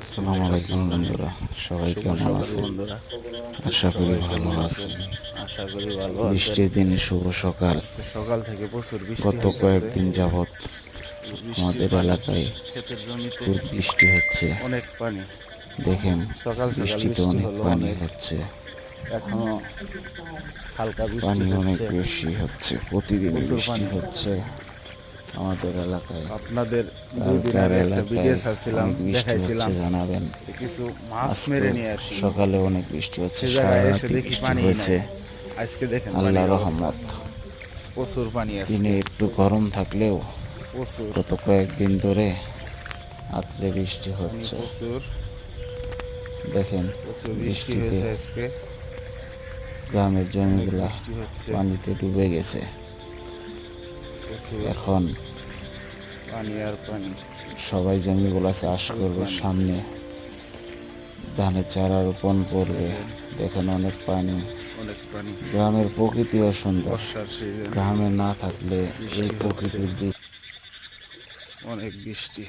আসসালামু আলাইকুম বন্ধুরা, সবাই শুভ কেমন সকাল আছেন? বন্ধুরা। আশা করি সবাই ভালো কেমন আছেন। আছেন? আশা করি ভালো আছেন। বৃষ্টির দিনে শুভ সকাল। আজকে সকাল থেকে প্রচুর বৃষ্টি গত হইতেছে। কয়েকদিন যাবৎ বৃষ্টির আমাদের পানি এলাকায় ক্ষেতের জমিতে খুব বৃষ্টি হচ্ছে। অনেক পানি। দেখেন, সকাল সকাল বৃষ্টিতে বৃষ্টি অনেক হলো পানি অনেক, হচ্ছে। এখনো হালকা বৃষ্টি পানি অনেক হচ্ছে। বেশি হচ্ছে, প্রতিদিনই প্রচুর বৃষ্টি পানি। হচ্ছে আমাদের এলাকায়। আপনাদের কার 2 দিন কার আগে একটা ভিডিও এলাকায় ছাড়ছিলাম, অনেক বৃষ্টি হচ্ছে দেখাইছিলাম জানাবেন। যে কিছু মাছ আজকে মেরে নিয়ে আসি। সকালে অনেক বৃষ্টি হচ্ছে, সে সারা জায়গায় এসে রাতি দেখি বৃষ্টি পানিই হয়েছে। নাই। আজকে দেখেন আল্লাহ পানির অবস্থা, রহমত। প্রচুর পানি দিনে আজকে, একটু গরম থাকলেও প্রচুর গত কয়েকদিন ধরে রাত্রে বৃষ্টি পানি, হচ্ছে। প্রচুর দেখেন, প্রচুর বৃষ্টি বৃষ্টিতে হয়েছে আজকে। গ্রামের অনেক জমিগুলা বৃষ্টি হচ্ছে, পানিতে ডুবে গেছে। প্রচুর এখন পানি আর পানি, সবাই জমিগুলা চাষ প্রচুর করবে, পানি। সামনে ধানের চারা রোপণ করবে। দেখেন দেখেন, অনেক পানি। অনেক পানি। গ্রামের প্রকৃতিও সুন্দর। বর্ষার সিজন, গ্রামে না থাকলে এই বৃষ্টি হচ্ছে, প্রকৃতির দৃশ্য অনেক বৃষ্টি।